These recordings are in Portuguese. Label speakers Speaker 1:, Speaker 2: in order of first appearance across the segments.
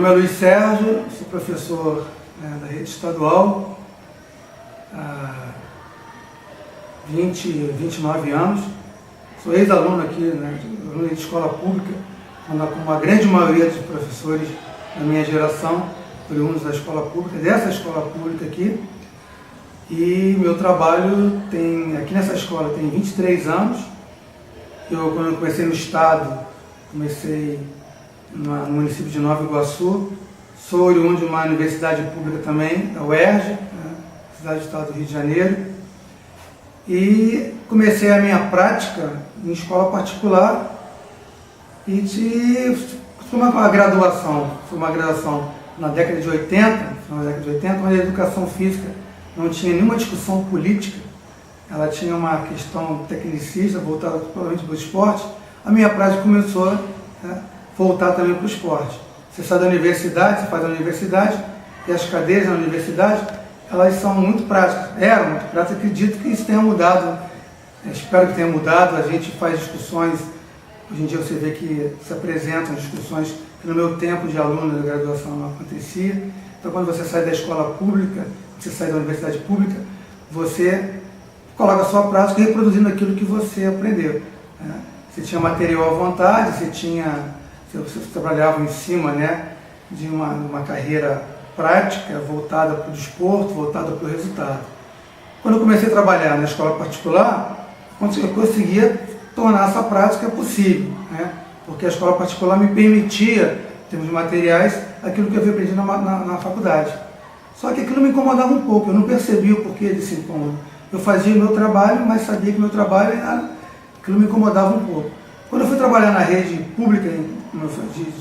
Speaker 1: nome é Luiz Sérgio, sou professor da rede estadual há 29 anos. Sou ex-aluno aqui, aluno de escola pública, como a grande maioria dos professores da minha geração, oriundos da escola pública, dessa escola pública aqui. E meu trabalho aqui nessa escola tem 23 anos. Quando eu comecei no estado, comecei no município de Nova Iguaçu. Sou oriundo de uma universidade pública também, da UERJ, cidade do estado do Rio de Janeiro. E comecei a minha prática em escola particular e foi uma graduação na década de 80, onde a educação física não tinha nenhuma discussão política, ela tinha uma questão tecnicista voltada totalmente para o esporte. A minha prática começou a voltar também para o esporte. Você sai da universidade, você faz a universidade, e as cadeiras na universidade, elas são muito práticas, eram muito práticas. Acredito que isso tenha mudado, espero que tenha mudado. A gente faz discussões, hoje em dia você vê que se apresentam discussões que no meu tempo de aluno da graduação não acontecia. Então, quando você sai da escola pública, você sai da universidade pública, você coloca a sua prática reproduzindo aquilo que você aprendeu. Você tinha material à vontade, você trabalhava em cima de uma carreira prática voltada para o desporto, voltada para o resultado. Quando eu comecei a trabalhar na escola particular, eu conseguia tornar essa prática possível, porque a escola particular me permitia, em termos de materiais, aquilo que eu havia aprendido na faculdade. Só que aquilo me incomodava um pouco, eu não percebia o porquê desse incômodo. Eu fazia o meu trabalho, mas sabia que o meu trabalho aquilo me incomodava um pouco. Quando eu fui trabalhar na rede pública, como eu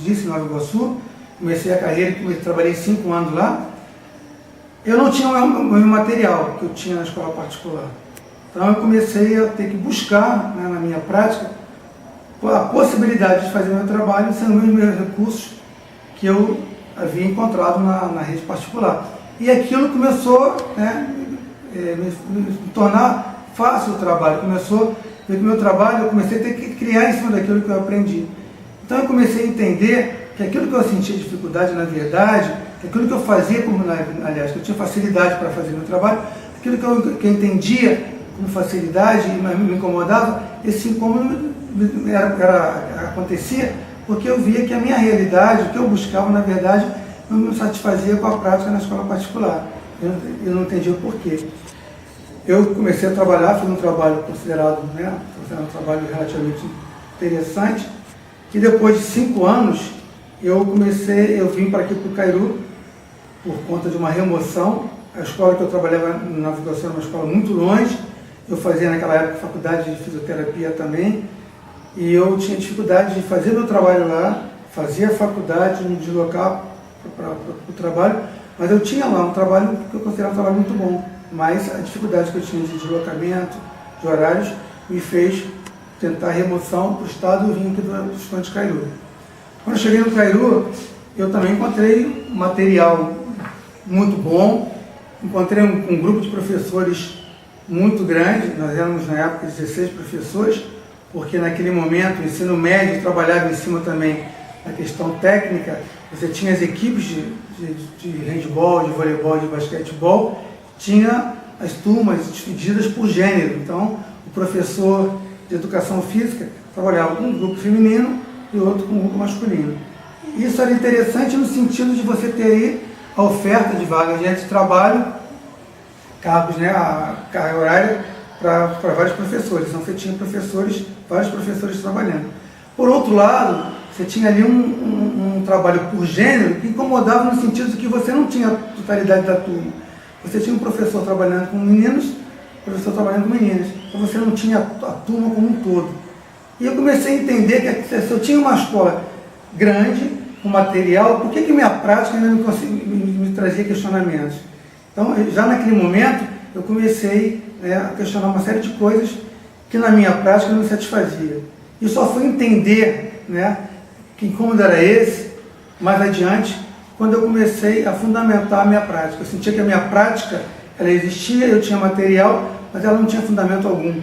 Speaker 1: disse, em Nova Iguaçu, comecei a carreira, trabalhei 5 anos lá, eu não tinha o meu material que eu tinha na escola particular. Então eu comecei a ter que buscar, na minha prática, a possibilidade de fazer o meu trabalho sem os meus recursos que eu havia encontrado na rede particular. E aquilo começou me tornar fácil o trabalho. Começou a ver que o meu trabalho, eu comecei a ter que criar em cima daquilo que eu aprendi. Então eu comecei a entender que aquilo que eu sentia dificuldade, na verdade, que aquilo que eu fazia, aliás, que eu tinha facilidade para fazer meu trabalho, aquilo que eu entendia com facilidade e me incomodava, esse incômodo acontecia porque eu via que a minha realidade, o que eu buscava, na verdade, não me satisfazia com a prática na escola particular. Eu não entendia o porquê. Eu comecei a trabalhar, fiz um trabalho considerado um trabalho relativamente interessante, que depois de 5 anos, eu vim para aqui para o Cairu, por conta de uma remoção. A escola que eu trabalhava na navegação era uma escola muito longe, eu fazia naquela época faculdade de fisioterapia também, e eu tinha dificuldade de fazer meu trabalho lá, fazia a faculdade, me deslocar para o trabalho, mas eu tinha lá um trabalho que eu considerava um trabalho muito bom, mas a dificuldade que eu tinha de deslocamento, de horários, me fez tentar remoção para o estado. Eu vim aqui do estado de Cairu. Quando eu cheguei no Cairu, eu também encontrei um material muito bom, encontrei um grupo de professores muito grande. Nós éramos na época 16 professores, porque naquele momento o ensino médio trabalhava em cima também da questão técnica. Você tinha as equipes de handebol, de voleibol, de basquetebol, tinha as turmas divididas por gênero. Então, o professor de educação física trabalhava com um grupo feminino e outro com um grupo masculino. Isso era interessante no sentido de você ter aí a oferta de vagas de trabalho, cargos, a carga horária para vários professores. Então, você tinha vários professores trabalhando. Por outro lado, você tinha ali um trabalho por gênero que incomodava no sentido de que você não tinha a totalidade da turma. Você tinha um professor trabalhando com meninos, professor trabalhando com meninas. Então você não tinha a turma como um todo. E eu comecei a entender que se eu tinha uma escola grande, com material, por que minha prática ainda me trazia questionamentos? Então, já naquele momento, eu comecei a questionar uma série de coisas que na minha prática não me satisfazia. E só fui entender que incômodo era esse, mais adiante, quando eu comecei a fundamentar a minha prática. Eu sentia que a minha prática, ela existia, eu tinha material, mas ela não tinha fundamento algum.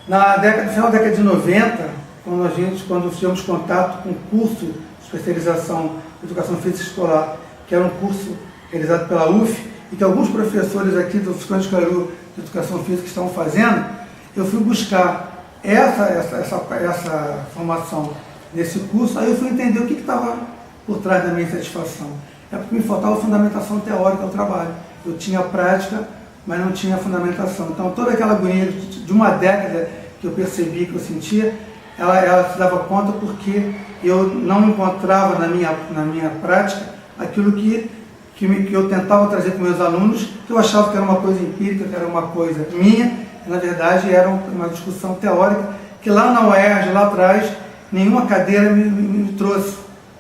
Speaker 1: No final da década de 90, quando tivemos contato com o curso de especialização Educação Física Escolar, que era um curso realizado pela UF, e que alguns professores aqui do Oficina de Caruaru de Educação Física estão fazendo, eu fui buscar essa formação nesse curso, aí eu fui entender o que estava por trás da minha insatisfação. É porque me faltava fundamentação teórica ao trabalho. Eu tinha prática, mas não tinha fundamentação. Então toda aquela agonia de uma década que eu percebi, que eu sentia, ela se dava conta porque eu não encontrava na minha prática aquilo que eu tentava trazer para os meus alunos, que eu achava que era uma coisa empírica, que era uma coisa minha, e na verdade era uma discussão teórica, que lá na UERJ, lá atrás, nenhuma cadeira me trouxe.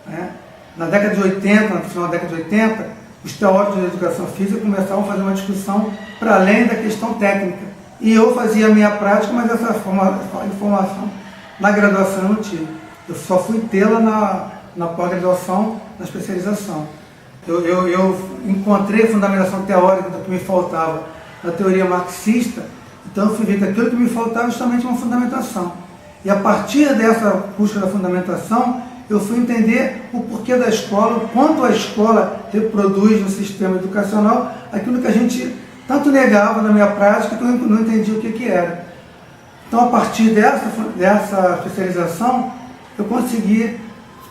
Speaker 1: Né? Na década de 80, no final da década de 80, os teóricos de educação física começavam a fazer uma discussão para além da questão técnica. E eu fazia a minha prática, mas essa informação na graduação eu não tive. Eu só fui tê-la na pós-graduação, na especialização. Eu encontrei a fundamentação teórica do que me faltava na teoria marxista, então eu fui ver que aquilo que me faltava é justamente uma fundamentação. E a partir dessa busca da fundamentação, eu fui entender o porquê da escola, o quanto a escola reproduz no sistema educacional aquilo que a gente tanto negava na minha prática que eu não entendia o que era. Então, a partir dessa especialização, eu consegui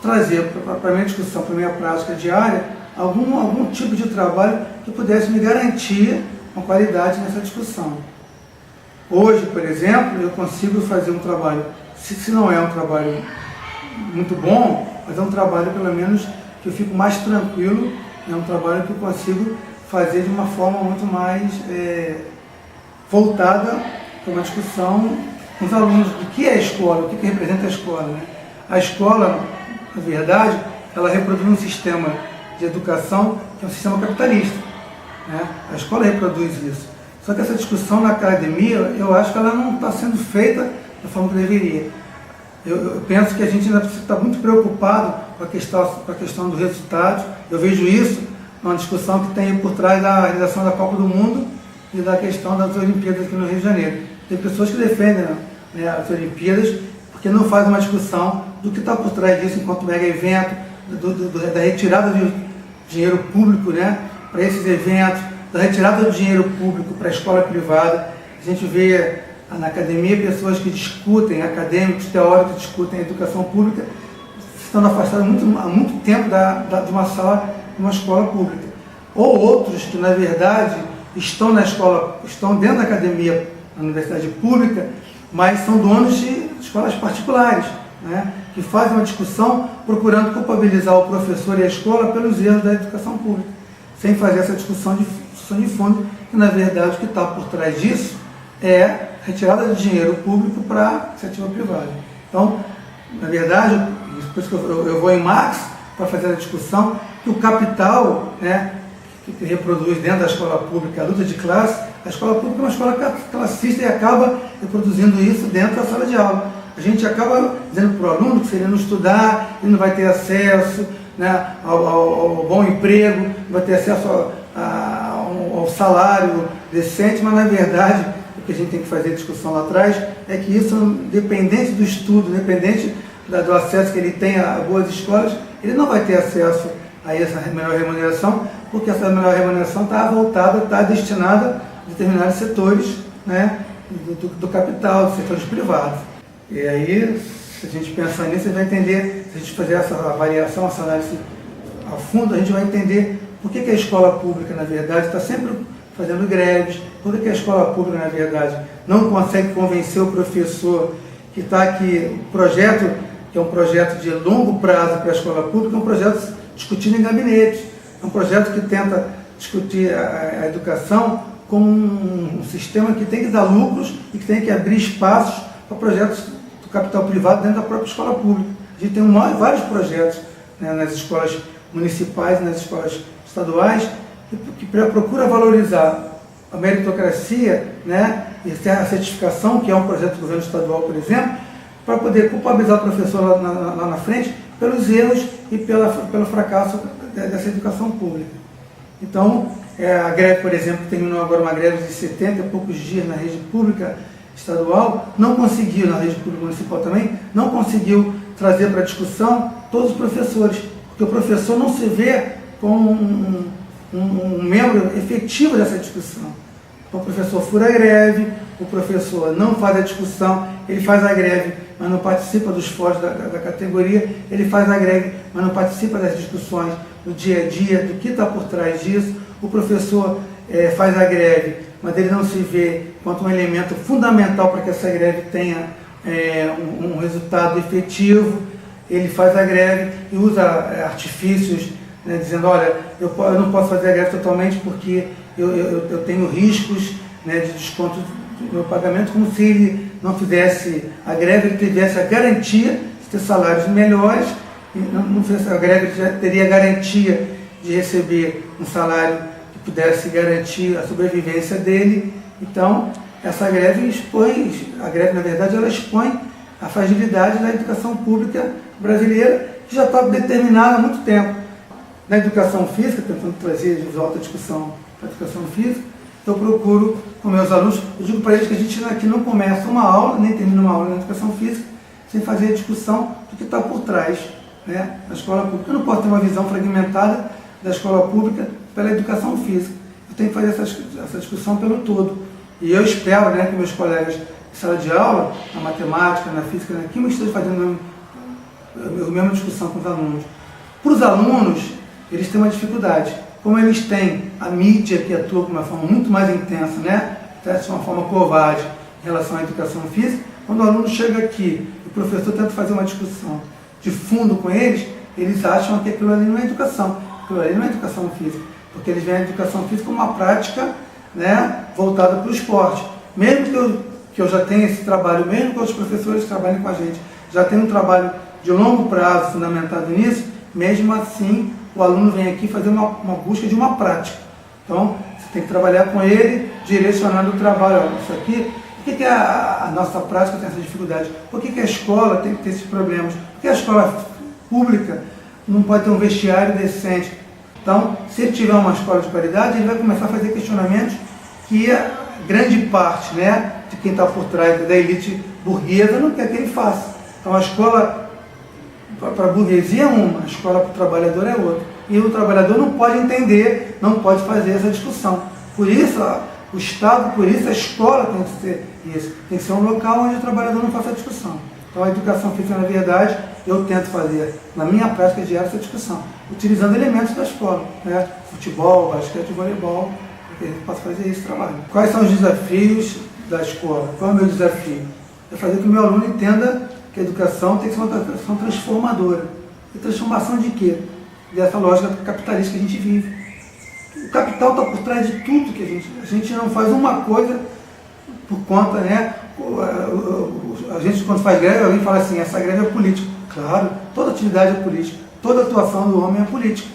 Speaker 1: trazer para a minha discussão, para a minha prática diária, algum tipo de trabalho que pudesse me garantir uma qualidade nessa discussão. Hoje, por exemplo, eu consigo fazer um trabalho, se não é um trabalho muito bom, mas é um trabalho, pelo menos, que eu fico mais tranquilo, é um trabalho que eu consigo fazer de uma forma muito mais voltada para uma discussão com os alunos do que é a escola, o que representa a escola. Né? A escola, na verdade, ela reproduz um sistema de educação que é um sistema capitalista. Né? A escola reproduz isso. Só que essa discussão na academia, eu acho que ela não está sendo feita da forma que deveria. Eu penso que a gente ainda precisa estar muito preocupado com a questão do resultado. Eu vejo isso numa discussão que tem por trás da realização da Copa do Mundo e da questão das Olimpíadas aqui no Rio de Janeiro. Tem pessoas que defendem, né, as Olimpíadas porque não fazem uma discussão do que está por trás disso enquanto mega evento, da retirada de dinheiro público, né, para esses eventos, da retirada do dinheiro público para a escola privada. A gente vê na academia pessoas que discutem, acadêmicos, teóricos que discutem a educação pública, estando afastados há muito tempo de uma sala de uma escola pública. Ou outros que, na verdade, estão dentro da academia, na universidade pública, mas são donos de escolas particulares, né, que fazem uma discussão procurando culpabilizar o professor e a escola pelos erros da educação pública, sem fazer essa discussão de fundo, que, na verdade, o que está por trás disso é retirada de dinheiro público para iniciativa privada. Então, na verdade, por isso que eu vou em Marx para fazer a discussão que o capital, né, que reproduz dentro da escola pública a luta de classe, a escola pública é uma escola classista e acaba reproduzindo isso dentro da sala de aula. A gente acaba dizendo para o aluno que se ele não estudar, ele não vai ter acesso, né, ao bom emprego, não vai ter acesso ao salário decente, mas na verdade o que a gente tem que fazer discussão lá atrás é que isso, dependente do estudo, dependente do acesso que ele tem a boas escolas, ele não vai ter acesso a essa melhor remuneração, porque essa melhor remuneração está voltada, está destinada a determinados setores, né, do capital, dos setores privados. E aí, se a gente pensar nisso, a gente vai entender, se a gente fazer essa avaliação, essa análise a fundo, a gente vai entender por que a escola pública, na verdade, está sempre fazendo greves, por que a escola pública, na verdade, não consegue convencer o professor que está aqui, o projeto, que é um projeto de longo prazo para a escola pública, é um projeto discutido em gabinetes, é um projeto que tenta discutir a educação como um sistema que tem que dar lucros e que tem que abrir espaços para projetos do capital privado dentro da própria escola pública. A gente tem vários projetos, né, nas escolas municipais, nas escolas estaduais, que procura valorizar a meritocracia, né, e a certificação, que é um projeto do governo estadual, por exemplo, para poder culpabilizar o professor lá na frente pelos erros e pelo fracasso dessa educação pública. Então, a greve, por exemplo, terminou agora uma greve de 70 e poucos dias na rede pública estadual, não conseguiu, na rede pública municipal também, não conseguiu trazer para discussão todos os professores, Porque o professor não se vê como um membro efetivo dessa discussão. Então, o professor fura a greve, o professor não faz a discussão, ele faz a greve, mas não participa dos fóruns da categoria, ele faz a greve, mas não participa das discussões do dia a dia, do que está por trás disso. O professor faz a greve, mas ele não se vê quanto um elemento fundamental para que essa greve tenha um resultado efetivo. Ele faz a greve e usa artifícios, né, dizendo, olha, eu não posso fazer a greve totalmente porque eu tenho riscos, né, de desconto do meu pagamento, como se ele não fizesse a greve, ele tivesse a garantia de ter salários melhores, e não fizesse a greve, ele já teria a garantia de receber um salário que pudesse garantir a sobrevivência dele. Então, essa greve expõe, a greve na verdade ela expõe a fragilidade da educação pública brasileira, que já está determinada há muito tempo. Na educação física, tentando trazer de volta a discussão para a educação física, eu procuro com meus alunos, eu digo para eles que a gente aqui não começa uma aula, nem termina uma aula na educação física, sem fazer a discussão do que está por trás, né, da escola pública. Eu não posso ter uma visão fragmentada da escola pública pela educação física. Eu tenho que fazer essa discussão pelo todo. E eu espero, né, que meus colegas de sala de aula, na matemática, na física, na química, estejam fazendo a mesma discussão com os alunos. Para os alunos, eles têm uma dificuldade. Como eles têm a mídia que atua de uma forma muito mais intensa, né, de uma forma covarde em relação à educação física, quando o aluno chega aqui e o professor tenta fazer uma discussão de fundo com eles, eles acham que aquilo ali não é educação, aquilo ali não é educação física, porque eles veem a educação física como uma prática, né, voltada para o esporte. Mesmo que eu já tenha esse trabalho, mesmo que os professores que trabalhem com a gente já tenham um trabalho de longo prazo fundamentado nisso, mesmo assim o aluno vem aqui fazer uma busca de uma prática. Então, você tem que trabalhar com ele, direcionando o trabalho. Olha, isso aqui, por que a nossa prática tem essa dificuldade? Por que a escola tem que ter esses problemas? Por que a escola pública não pode ter um vestiário decente? Então, se ele tiver uma escola de qualidade, ele vai começar a fazer questionamentos que a grande parte, né, de quem está por trás da elite burguesa não quer que ele faça. Então, a escola para a burguesia é uma, a escola para o trabalhador é outra. E o trabalhador não pode entender, não pode fazer essa discussão. Por isso, o Estado, por isso a escola tem que ser isso. Tem que ser um local onde o trabalhador não faça a discussão. Então, a educação física, na verdade, eu tento fazer, na minha prática diária, essa discussão, utilizando elementos da escola, né? Futebol, basquete, voleibol, para que a gente possa fazer esse trabalho. Quais são os desafios da escola? Qual é o meu desafio? É fazer com que o meu aluno entenda que a educação tem que ser uma educação transformadora. E transformação de quê? Dessa lógica capitalista que a gente vive. O capital está por trás de tudo que a gente não faz uma coisa por conta, né? A gente, quando faz greve, alguém fala assim, essa greve é política. Claro, toda atividade é política, toda atuação do homem é política.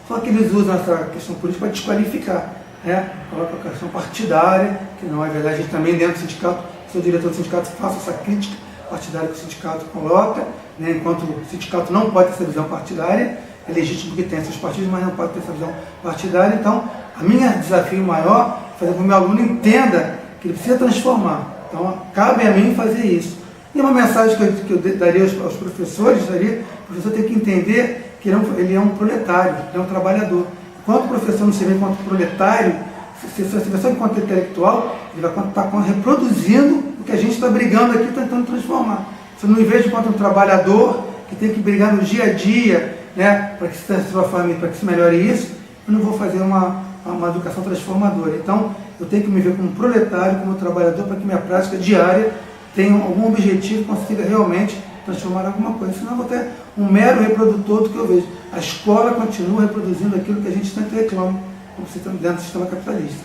Speaker 1: Só que eles usam essa questão política para desqualificar, né? Coloca a questão partidária, que não é verdade. A gente também, dentro do sindicato, sou diretor do sindicato, faço essa crítica partidária que o sindicato coloca, né? Enquanto o sindicato não pode ter essa visão partidária, é legítimo que tenha seus partidos, mas não pode ter essa visão partidária. Então, a minha desafio maior é fazer com que o meu aluno entenda que ele precisa transformar. Então, cabe a mim fazer isso. E uma mensagem que eu daria aos professores, o professor tem que entender que ele é um proletário, ele é um trabalhador. Enquanto o professor não se vê enquanto proletário, se você vê só enquanto intelectual, ele vai estar reproduzindo o que a gente está brigando aqui, tentando transformar. Se eu não me vejo enquanto um trabalhador que tem que brigar no dia a dia, né, para que se transforme, para que se melhore isso, eu não vou fazer uma educação transformadora. Então, eu tenho que me ver como proletário, como trabalhador, para que minha prática diária tenha algum objetivo, consiga realmente transformar alguma coisa. Senão eu vou ter um mero reprodutor do que eu vejo. A escola continua reproduzindo aquilo que a gente tanto reclama, como se estamos dentro do sistema capitalista.